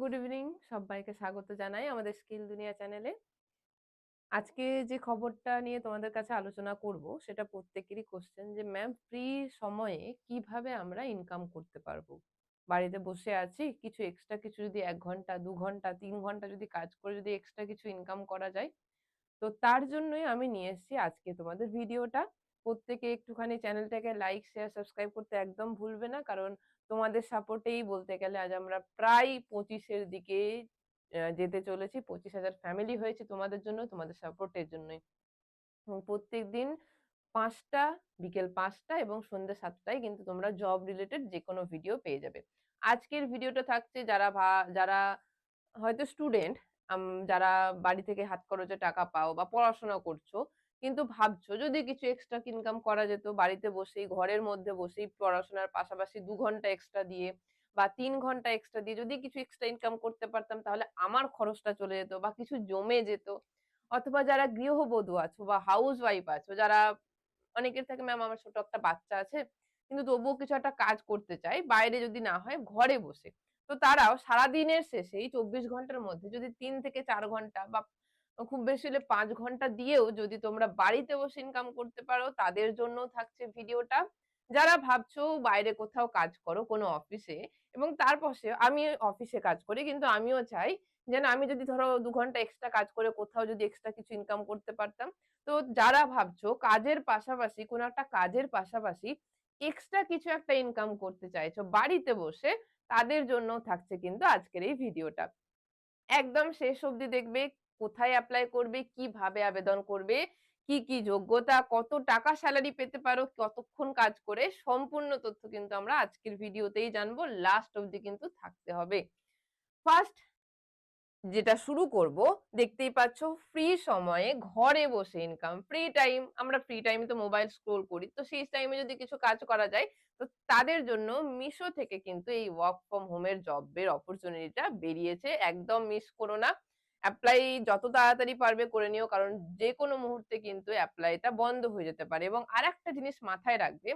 Good evening, সবাইকে স্বাগত জানাই আমাদের স্কিল দুনিয়া চ্যানেলে। আজকে যে খবরটা নিয়ে তোমাদের কাছে আলোচনা করব সেটা প্রত্যেকেরই কোশ্চেন যে ম্যাম ফ্রি সময়ে কিভাবে আমরা ইনকাম করতে পারবো। বাড়িতে বসে আছি, কিছু এক্সট্রা কিছু যদি 1 ঘন্টা 2 ঘন্টা 3 ঘন্টা যদি কাজ করে যদি এক্সট্রা কিছু ইনকাম করা যায়, তো তার জন্যই আমি নিয়ে এসেছি আজকে তোমাদের ভিডিওটা। প্রত্যেকে একটুখানি চ্যানেলটাকে লাইক শেয়ার সাবস্ক্রাইব করতে একদম ভুলবে না, কারণ তোমাদের সাপোর্টেই বলতে গেলে আজ আমরা প্রায় 25-এর দিকে যেতে চলেছি। 25,000 ফ্যামিলি হয়েছে তোমাদের জন্য, তোমাদের সাপোর্টের জন্যই। এবং প্রত্যেকদিন ৫টা, বিকেল ৫টা এবং সন্ধ্যে ৭টায় কিন্তু তোমরা জব রিলেটেড যেকোনো ভিডিও পেয়ে যাবে। আজকের ভিডিওটা থাকছে যারা হয়তো স্টুডেন্ট, যারা বাড়ি থেকে হাত খরচে টাকা পাও বা পড়াশোনা করছো, কিন্তু ভাবছো যদি কিছু এক্সট্রা ইনকাম করা যেত বাড়িতে বসেই, ঘরের মধ্যে বসেই পড়াশোনার পাশাপাশি ২ ঘন্টা এক্সট্রা দিয়ে বা ৩ ঘন্টা এক্সট্রা দিয়ে যদি কিছু এক্সট্রা ইনকাম করতে পারতাম, তাহলে আমার খরচটা চলে যেত বা কিছু জমে যেত। অথবা যারা গৃহবধূ আছো বা হাউস ওয়াইফ আছো, যারা অনেকের থাকে ম্যাম আমার ছোট একটা বাচ্চা আছে, কিন্তু তবুও কিছু একটা কাজ করতে চাই বাইরে যদি না হয় ঘরে বসে। তো তারাও সারাদিনের শেষে এই ২৪ ঘন্টার মধ্যে যদি ৩ থেকে ৪ ঘন্টা বা খুব বেশি হলে ৫ ঘন্টা দিয়েও যদি তোমরা বাড়িতে বসে ইনকাম করতে পারো, তাদের জন্যও থাকছে ভিডিওটা। যারা ভাবছো বাইরে কোথাও কাজ করো কোনো অফিসে, এবং তার পাশে আমি অফিসে কাজ করি, কিন্তু আমিও চাই যে না, আমি যদি ধরো ২ ঘন্টা এক্সট্রা কাজ করে কোথাও যদি এক্সট্রা কিছু ইনকাম করতে পারতাম। তো যারা ভাবছো কাজের পাশাপাশি, কোনো একটা কাজের পাশাপাশি এক্সট্রা কিছু একটা ইনকাম করতে চাইছো বাড়িতে বসে, তাদের জন্যও থাকছে কিন্তু আজকের এই ভিডিওটা। একদম শেষ অবধি দেখবে, কোথায় এপ্লাই করবে, কিভাবে আবেদন করবে, কি, কি যোগ্যতা, কত টাকা সেলারি পেতে পারো, কতক্ষণ কাজ করে, সম্পূর্ণ তথ্য কিন্তু আমরা আজকের ভিডিওতেই জানবো। লাস্ট অবধি কিন্তু থাকতে হবে। ফার্স্ট যেটা শুরু করব, দেখতেই পাচ্ছ ফ্রি সময়ে ঘরে বসে ইনকাম। ফ্রি টাইম, আমরা ফ্রি টাইমে তো মোবাইল স্ক্রল করি। তো সেই টাইমে যদি কিছু কাজ করা যায়, তো তাদের জন্য মিশো থেকে কিন্তু এই ওয়ার্ক ফ্রম হোম এর জবের অপরচুনিটিটা বেরিয়েছে। একদম মিস করো না। এপ্লাই যত তাড়াতাড়ি পারবে করে নিও, কারণ যেকোনো মুহূর্তে কিন্তু এপ্লাইটা বন্ধ হয়ে যেতে পারে। এবং আরেকটা জিনিস মাথায় রাখবে,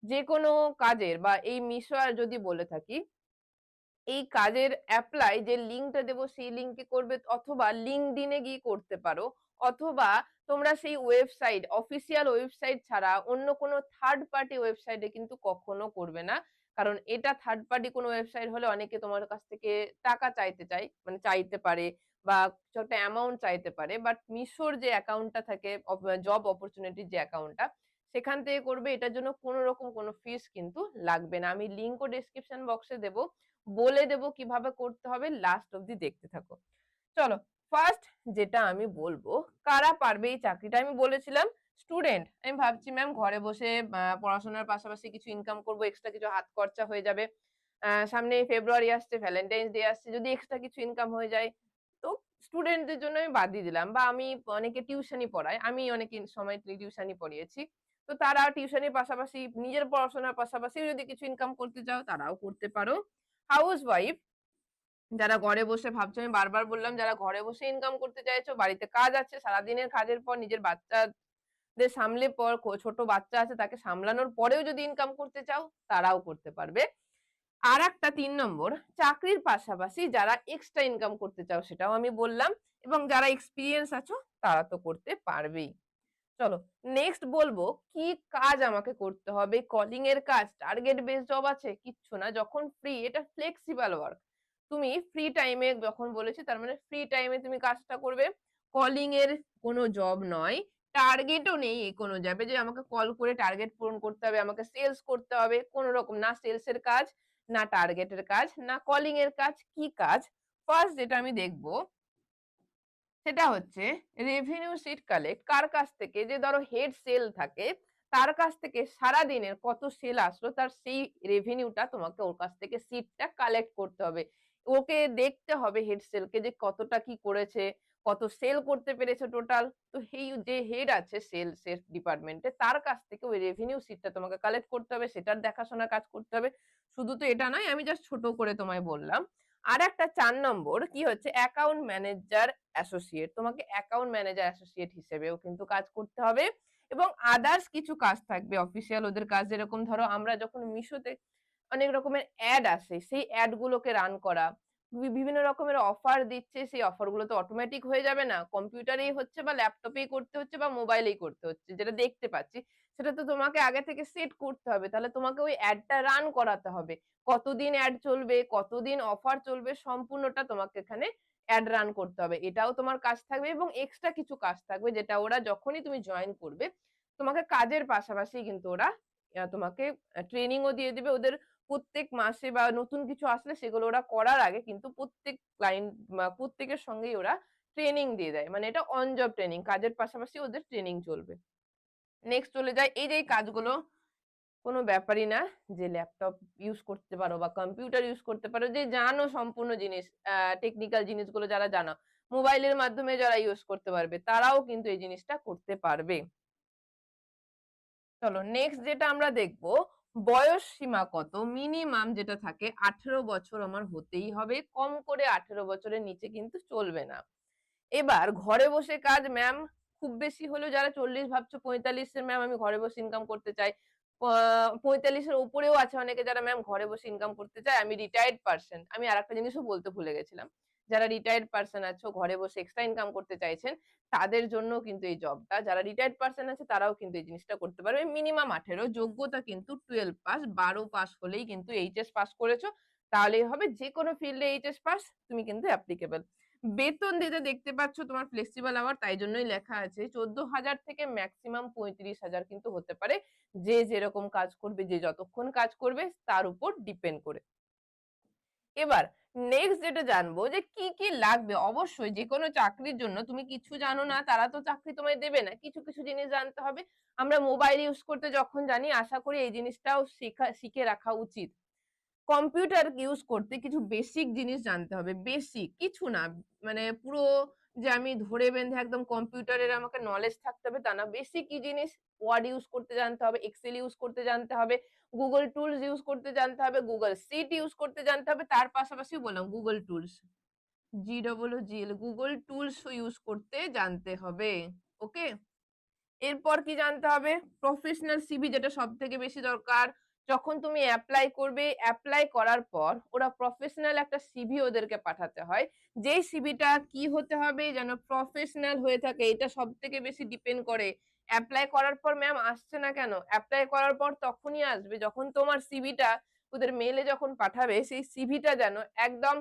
যেকোনো কাজের বা এই মিশো আর যদি বলে থাকি, এই কাজের এপ্লাই যে লিঙ্কটা দেবো সেই লিঙ্কে করবে, অথবা লিঙ্কডইন এ গিয়ে করতে পারো, অথবা তোমরা সেই ওয়েবসাইট, অফিসিয়াল ওয়েবসাইট ছাড়া অন্য কোনো থার্ড পার্টি ওয়েবসাইটে কিন্তু কখনো করবে না। কারণ এটা থার্ড পার্টি কোনো ওয়েবসাইট হলে অনেকে তোমার কাছ থেকে টাকা মানে চাইতে পারে বা কিছু একটা অ্যামাউন্ট চাইতে পারে। বাট মিশোর যে অ্যাকাউন্টটা থাকে, জব অপরচুনিটির যে অ্যাকাউন্টটা, সেখান থেকে করবে। এটার জন্য কোনো রকম কোনো ফিস কিন্তু লাগবে না। আমি লিঙ্কও ডেসক্রিপশন বক্সে দেবো, বলে দেব কিভাবে করতে হবে, লাস্ট অব্দি দেখতে থাকো। চলো, ফার্স্ট যেটা আমি বলবো, কারা পারবে এই চাকরিটা। আমি বলেছিলাম স্টুডেন্ট, আমি ভাবছি ম্যাম ঘরে বসে পড়াশোনার পাশাপাশি কিছু ইনকাম করব, এক্সট্রা কিছু হাত খরচা হয়ে যাবে। সামনে ফেব্রুয়ারি আসছে, ভ্যালেন্টাইন্স ডে আসছে, যদি এক্সট্রা কিছু ইনকাম হয়ে যায়, তো স্টুডেন্টদের জন্য আমি বাদ দিয়ে দিলাম। বা আমি অনেকে টিউশনি পড়াই, আমি অনেক সময় টিউশনি পড়িয়েছি। তো তারা টিউশনির পাশাপাশি নিজের পড়াশোনার পাশাপাশি যদি কিছু ইনকাম করতে চাও, তারাও করতে পারো। হাউস ওয়াইফ যারা ঘরে বসে ভাবছো, আমি বারবার বললাম, যারা ঘরে বসে ইনকাম করতে চাইছো, বাড়িতে কাজ আছে, সারাদিনের কাজের পর নিজের বাচ্চাদের সামলে পর, ছোট বাচ্চা আছে তাকে সামলানোর পরেও যদি ইনকাম করতে চাও, তারাও করতে পারবে। আর একটা ৩ নম্বর, চাকরির পাশাপাশি যারা এক্সট্রা ইনকাম করতে চাও, সেটাও আমি বললাম। এবং যারা এক্সপিরিয়েন্স আছো, তারা তো করতে পারবেই। চলো, নেক্সট বলবো কি কাজ আমাকে করতে হবে। কলিং এর কাজ, টার্গেট বেস জব আছে, কিচ্ছু না। যখন ফ্রি, এটা ফ্লেক্সিবল ওয়ার্ক। তুমি ফ্রি টাইমে, যখন বলেছি তার মানে ফ্রি টাইমে তুমি কাজটা করবে। কলিং এর কোনো জব নয়, টার্গেটও নেই কোনো জবে যে আমাকে কল করে টার্গেট পূরণ করতে হবে, আমাকে সেলস করতে হবে, কোনো রকম না। সেলস এর কাজ, না টার্গেটের কাজ, না কলিং এর কাজ। কি কাজ? ফার্স্ট যেটা আমি দেখবো, সেটা হচ্ছে রেভিনিউ শিট কালেক্ট। কার কাছ থেকে? যে ধরো হেড সেল থাকে, তার কাছ থেকে সারাদিনের কত সেল আসলো, তার সেই রেভিনিউটা তোমাকে ওর কাছ থেকে শিটটা কালেক্ট করতে হবে। ওকে দেখতে হবে হেড সেলকে যে কতটা কি করেছে, কত সেল করতে পেরেছে টোটাল। তো এই যে হেড আছে সেলস ডিপার্টমেন্টে, তার কাছ থেকে ওই রেভিনিউ শিটটা তোমাকে কালেক্ট করতে হবে, সেটার দেখাশোনা কাজ করতে হবে। শুধু তো এটা নয়, আমি জাস্ট ছোট করে তোমায় বললাম। আর একটা ৪ নম্বর কি হচ্ছে, অ্যাকাউন্ট ম্যানেজার অ্যাসোসিয়েট। তোমাকে অ্যাকাউন্ট ম্যানেজার অ্যাসোসিয়েট হিসেবেও কিন্তু কাজ করতে হবে। এবং আদার্স কিছু কাজ থাকবে অফিসিয়াল ওদের কাজ, যেরকম ধরো আমরা যখন মিশোতে অনেক রকমের অ্যাড আসে, সেই অ্যাড গুলোকে রান করা, বিভিন্ন রকমের অফার দিচ্ছে, সেই অফার গুলো তো অটোমেটিক হয়ে যাবে না। কম্পিউটারেই হচ্ছে বা ল্যাপটপেই করতে হচ্ছে বা মোবাইলেই করতে হচ্ছে। যেটা দেখতে পাচ্ছি, সেটা তো তোমাকে আগে থেকে সেট করতে হবে। তাহলে তোমাকে ওই এডটা রান করাতে হবে। কতদিন এড চলবে, কতদিন অফার চলবে সম্পূর্ণটা তোমাকে এখানে এড রান করতে হবে। এটাও তোমার কাজ থাকবে এবং এক্সট্রা কিছু কাজ থাকবে যেটা ওরা যখনই তুমি জয়েন করবে, তোমাকে কাজের পাশাপাশি কিন্তু ওরা তোমাকে ট্রেনিং ও দিয়ে দিবে। ওদের প্রত্যেক মাসে বা নতুন কিছু আসলে সেগুলো ওরা করার আগে কিন্তু প্রত্যেক ক্লায়েন্ট বা প্রত্যেকের সঙ্গেই ওরা ট্রেনিং দিয়ে দেয়। মানে এটা অন জব ট্রেনিং। কাজের পাশাপাশি ওদের ট্রেনিং চলবে। নেক্সট চলে যাই, এই যে এই কাজগুলো কোনো ব্যাপারই না যে ল্যাপটপ ইউজ করতে পারো বা কম্পিউটার ইউজ করতে পারো, যে জানো সম্পূর্ণ জিনিস, টেকনিক্যাল জিনিসগুলো যারা জানো, মোবাইলের মাধ্যমে যারা ইউজ করতে পারবে তারাও কিন্তু এই জিনিসটা করতে পারবে। চলো নেক্সট যেটা আমরা দেখব, বয়স সীমা কত? মিনিমাম যেটা থাকে 18 বছর আমার হতেই হবে। কম করে 18 বছরের নিচে কিন্তু চলবে না। এবার ঘরে বসে কাজ ম্যাম, খুব বেশি হলেও যারা 40 ভাবছো 45 এর ম্যাম আমি ঘরে বসে ইনকাম করতে চাই। 45 এর উপরেও আছে অনেকে যারা ম্যাম ঘরে বসে ইনকাম করতে চায়। আমি রিটায়ার্ড পারসন। আমি আরেকটা জিনিসও বলতে ভুলে গেছিলাম। যারা রিটায়ার্ড পারসন আছো, ঘরে বসে এক্সট্রা ইনকাম করতে চাইছেন, তাদের জন্য কিন্তু এই জবটা। যারা রিটায়ার্ড পারসন আছে তারাও কিন্তু এই জিনিসটা করতে পারবে। মিনিমাম 18, যোগ্যতা কিন্তু 12 পাস, 12 পাস হলেই কিন্তু এইচএস পাস করেছো তাহলেই হবে। যেকোনো ফিল্ডে এইচএস পাস তুমি কিন্তু অ্যাপ্লিকেবল। বেতন দিতে দেখতে পাচ্ছ তোমার ফ্লেক্সিবল আওয়ার, তাই জন্যই লেখা আছে 14,000 থেকে মেক্সিমাম 35,000 কিন্তু হতে পারে। যে যেরকম কাজ করবে, যে যতক্ষণ কাজ করবে তার উপর ডিপেন্ড করে। এবার নেক্সট যেটা জানবো যে কি, কি লাগবে? অবশ্যই যেকোনো চাকরির জন্য তুমি কিছু জানো না তারা তো চাকরি তোমায় দেবে না। কিছু, কিছু জিনিস জানতে হবে। আমরা মোবাইল ইউজ করতে যখন জানি, আশা করি এই জিনিসটাও শিখে রাখা উচিত। কম্পিউটার ইউজ করতে কিছু বেসিক জিনিস জানতে হবে। বেসিক কিছু না। মানে পুরো যে আমি ধরে বেঁধে একদম কম্পিউটারের আমাকে নলেজ থাকতে হবে তা না। বেসিক কি জিনিস? ওয়ার্ড ইউজ করতে জানতে হবে, এক্সেল ইউজ করতে জানতে হবে, গুগল টুলস ইউজ করতে জানতে হবে, গুগল শিট ইউজ করতে জানতে হবে। তার পাশাপাশি বললাম Google tools. GOOGLE Google tools ও ইউজ করতে জানতে হবে। ওকে? এরপর কি জানতে হবে? প্রফেশনাল সিভি, যেটা সবথেকে বেশি দরকার। যখন তুমি এপ্লাই করবে, এপ্লাই করার পর ওরা প্রফেশনাল একটা সিভি ওদেরকে পাঠাতে হয়। যেই সিভিটা কি হতে হবে? যেন প্রফেশনাল হয়ে থাকে। এটা সবথেকে বেশি ডিপেন্ড করে। এপ্লাই করার পর ম্যাম আসছে না কেন? এপ্লাই করার পর তখনই আসবে যখন তোমার সিভিটা ওদের মেইলে যখন পাঠাবে, সেই সিভিটা যেন একদম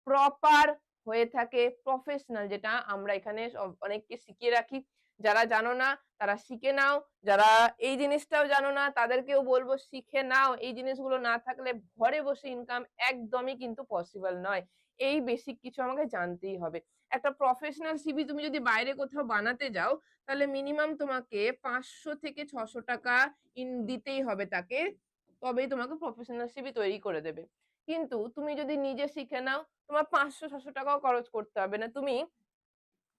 প্রপার হয়ে থাকে, প্রফেশনাল, যেটা আমরা এখানে অনেককে শিখিয়ে রাখি। যারা জানো না তারা শিখে নাও। যারা এই জিনিসটাও জানো না তাদেরকেও বলবো শিখে নাও। এই জিনিসগুলো না থাকলে ঘরে বসে ইনকাম একদমই কিন্তু পসিবল নয়। এই বেসিক কিছু আমাকে জানতেই হবে। একটা প্রফেশনাল সিভি তুমি যদি বাইরে কোথাও বানাতে যাও, তাহলে মিনিমাম তোমাকে ৫০০ থেকে ৬০০ টাকা দিতেই হবে তাকে। তবেই তোমাকে প্রফেশনাল সিভি তৈরি করে দেবে। কিন্তু তুমি যদি নিজে শিখে নাও, তোমার ৫০০-৬০০ টাকাও খরচ করতে হবে না। তুমি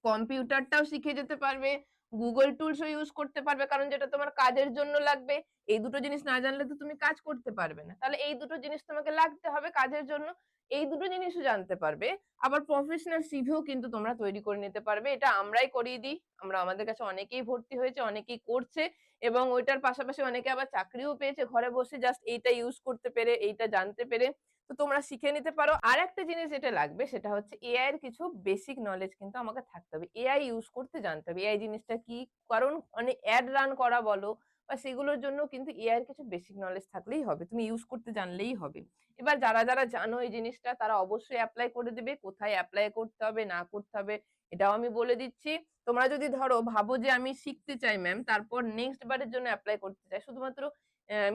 কম্পিউটারটাও শিখে যেতে পারবে, গুগল টুলসও ইউজ করতে পারবে, কারণ যেটা তোমার কাজের জন্য লাগবে। এই দুটো জিনিস না জানলে তো তুমি কাজ করতে পারবে না। তাহলে এই দুটো জিনিস তোমাকে লাগতে হবে কাজের জন্য। এই দুটো জিনিসও জানতে পারবে। আবার প্রফেশনাল সিভিও কিন্তু তোমরা তৈরি করে নিতে পারবে। এটা আমরাই করিয়ে দিই। আমাদের কাছে অনেকেই ভর্তি হয়েছে, অনেকেই করছে এবং ওইটার পাশাপাশি অনেকে আবার চাকরিও পেয়েছে ঘরে বসে জাস্ট এইটা ইউজ করতে পেরে, এইটা জানতে পেরে। তো তোমরা শিখে নিতে পারো। আরেকটা জিনিস যেটা লাগবে সেটা হচ্ছে এআই এর কিছু বেসিক নলেজ কিন্তু আমাকে থাকতে হবে। এআই ইউজ করতে জানতে হবে। এআই জিনিসটা কি? কারণ মানে এড রান করা বলো বা সেগুলোর জন্য কিন্তু এআই এর কিছু বেসিক নলেজ থাকলেই হবে। তুমি ইউজ করতে জানলেই হবে। এবার যারা জানো এই জিনিসটা তারা অবশ্যই এপ্লাই করে দেবে। কোথায় এপ্লাই করতে হবে না করতে হবে এটাও আমি বলে দিচ্ছি। তোমরা যদি ধরো ভাবো যে আমি শিখতে চাই ম্যাম, তারপর নেক্সট বারের জন্য এপ্লাই করতে চাই, শুধুমাত্র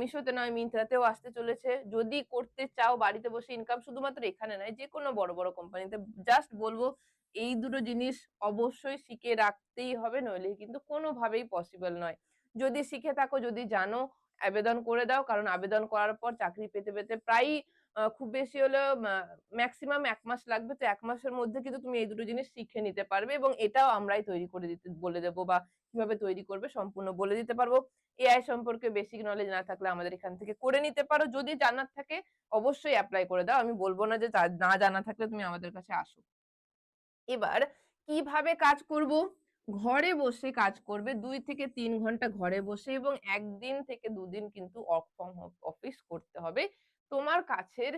মিশোতে নয় মিন্ত্রাতেও আসতে চলেছে। যদি করতে চাও বাড়িতে বসে ইনকাম, শুধুমাত্র এখানে নয় যেকোনো বড়, বড় কোম্পানিতে, জাস্ট বলবো এই দুটো জিনিস অবশ্যই শিখে রাখতেই হবে, নইলে কিন্তু কোনোভাবেই পসিবল নয়। যদি শিখে থাকো, যদি জানো, আবেদন করে দাও। কারণ আবেদন করার পর চাকরি পেতে প্রায়ই খুব বেশি হলেও মেক্সিমাম ১ মাস লাগবে। তো ১ মাসের মধ্যে কিন্তু তুমি এই দুটো জিনিস শিখে নিতে পারবে এবং এটাও আমরাই তৈরি করে দিতে বলে দেব বা কিভাবে তৈরি করবে সম্পূর্ণ বলে দিতে পারবো। এআই সম্পর্কে বেসিক নলেজ না থাকলে আমাদের এখান থেকে করে নিতে পারো। যদি জানার থাকে অবশ্যই এপ্লাই করে দাও। আমি বলব না যে না জানা থাকলে তুমি আমাদের কাছে আসো। এবার কিভাবে কাজ করব? ঘরে বসে কাজ করবে। ২ থেকে ৩ ঘন্টা ঘরে বসে এবং ১ দিন থেকে ২ দিন কিন্তু ওয়ার্ক ফ্রম অফিস করতে হবে। তোমার কাছের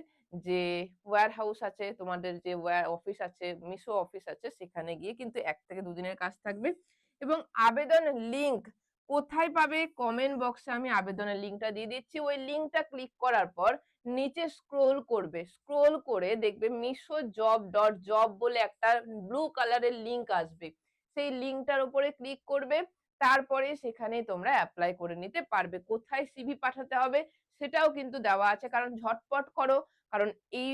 যে ওয়্যার হাউস আছে, তোমাদের যে অফিস আছে, মিশো অফিস আছে, সেখানে গিয়ে কিন্তু ১ থেকে ২ দিনের কাজ থাকবে। এবং আবেদনের লিঙ্ক কোথায় পাবে? কমেন্ট বক্সে আমি আবেদনের লিঙ্কটা দিয়ে দিচ্ছি। ওই লিঙ্কটা ক্লিক করার পর নিচে স্ক্রল করবে। স্ক্রল করে দেখবে mishojob.job বলে একটা ব্লু কালারের লিঙ্ক আসবে। সেই লিঙ্কটার উপরে ক্লিক করবে। তারপরে সেখানে তোমরা এপ্লাই করে নিতে পারবে। কোথায় সিভি পাঠাতে হবে সেটাও কিন্তু দেওয়া আছে। কারণ ঝটপট করো। কারণ এই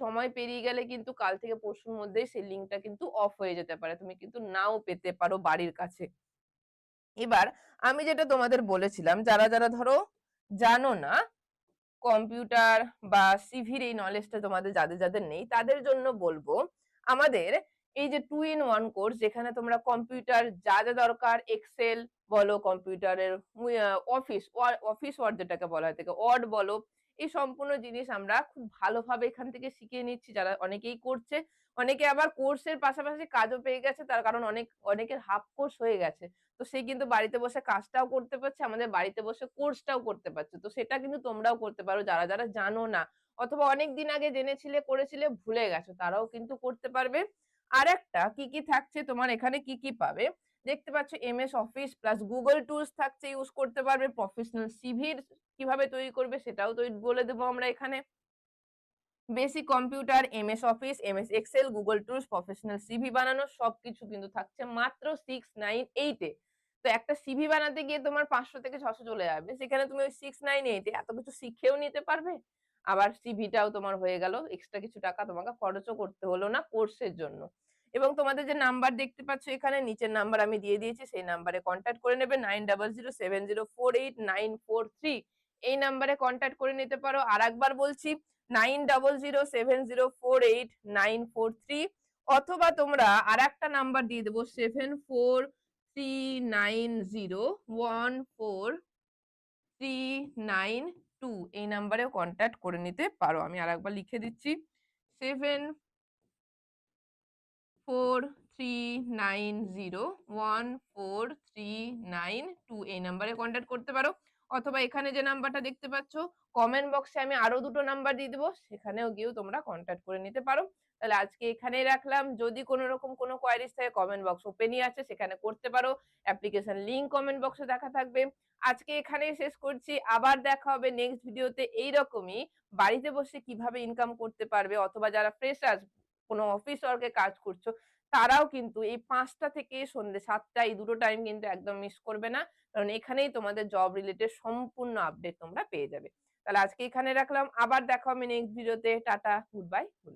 সময় পেরিয়ে গেলে কিন্তু কাল থেকে পরশুর মধ্যেই সেই লিঙ্কটা কিন্তু অফ হয়ে যেতে পারে। তুমি কিন্তু নাও পেতে পারো বাড়ির কাছে। এবার আমি যেটা তোমাদের বলেছিলাম, যারা ধরো জানো না কম্পিউটার বা সিভির এই নলেজটা তোমাদের যাদের নেই, তাদের জন্য বলবো, আমাদের এই যে 2 in 1 কোর্স, যেখানে তোমরা কম্পিউটার যা দরকার, এক্সেল বলো, কম্পিউটারের অফিস ওয়ার্ড যেটাকে বলা হয় থেকে ওয়ার্ড বলো, এই সম্পূর্ণ জিনিস আমরা খুব ভালোভাবে এখান থেকে শিখিয়ে নিচ্ছি। যারা অনেকেই করছে, অনেকে আবার কোর্সের পাশাপাশি কাজও পেয়ে গেছে, তার কারণ অনেকের হাফ কোর্স হয়ে গেছে। তো সে কিন্তু বাড়িতে বসে কাজটাও করতে পারছে, আমাদের বাড়িতে বসে কোর্সটাও করতে পারছে। তো সেটা কিন্তু তোমরাও করতে পারো, যারা জানো না অথবা অনেকদিন আগে জেনেছিলে, করেছিলে, ভুলে গেছো, তারাও কিন্তু করতে পারবে। আরেকটা কি থাকছে তোমার এখানে, কি পাবে দেখতে পাচ্ছ, MS office plus Google tools থাকছে, ইউজ করতে পারবে। প্রফেশনাল সিভির কিভাবে তৈরি করবে সেটাও বলে দেবো আমরা এখানে। Basic computer, MS Office, MS Excel, Google tools, professional CV বানানো সবকিছু কিন্তু থাকছে মাত্র 698 এ। তো একটা সিভি বানাতে গিয়ে তোমার 500 থেকে 600 চলে যাবে। সেখানে তুমি ওই 698 এ এত কিছু শিখেও নিতে পারবে। আবার সিভিটাও তোমার হয়ে গেল। এক্সট্রা কিছু টাকা তোমাকে খরচও করতে হলো না কোর্সের জন্য। এবং তোমাদের যে নাম্বার দেখতে পাচ্ছ এখানে, নিচের নাম্বার আমি দিয়ে দিয়েছি, সেই নাম্বারে কনট্যাক্ট করে নেবে। 9007048943 এই নাম্বারে কনট্যাক্ট করে নিতে পারো। আরেকবার বলছি, 9007048943, অথবা তোমরা আরেকটা নাম্বার দিয়ে দেবো 7439014392, এই নাম্বারেও কনট্যাক্ট করে নিতে পারো। আমি আরেকবার লিখে দিচ্ছি, 7439014392, এই নাম্বারে কনট্যাক্ট করতে পারো। অথবা এখানে যে নাম্বারটা দেখতে পাচ্ছ, কমেন্ট বক্সে আমি আরো দুটো নাম্বার দিয়ে দেবো, সেখানেও গিয়েও তোমরা কনট্যাক্ট করে নিতে পারো। তাহলে আজকে এখানেই রাখলাম। যদি কোনো রকম কোনো কোয়ারিজ থাকে, কমেন্ট বক্স ওপেনই আছে, সেখানে করতে পারো। অ্যাপ্লিকেশন লিংক কমেন্ট বক্সে দেখা থাকবে। আজকে এখানেই শেষ করছি। আবার দেখা হবে নেক্সট ভিডিওতে এইরকমই, বাড়িতে বসে কিভাবে ইনকাম করতে পারবে, অথবা যারা ফ্রেশার কোনো অফিস ওয়ার্কে কাজ করছো, তারাও কিন্তু এই ৫টা থেকে সন্ধ্যে ৭টা, এই দুটো টাইম কিন্তু একদম মিস করবে না। কারণ এখানেই তোমাদের জব রিলেটেড সম্পূর্ণ আপডেট তোমরা পেয়ে যাবে। তাহলে আজকে এখানে রাখলাম। আবার দেখা হবে নেক্সট ভিডিওতে। Tata, good bye, good night.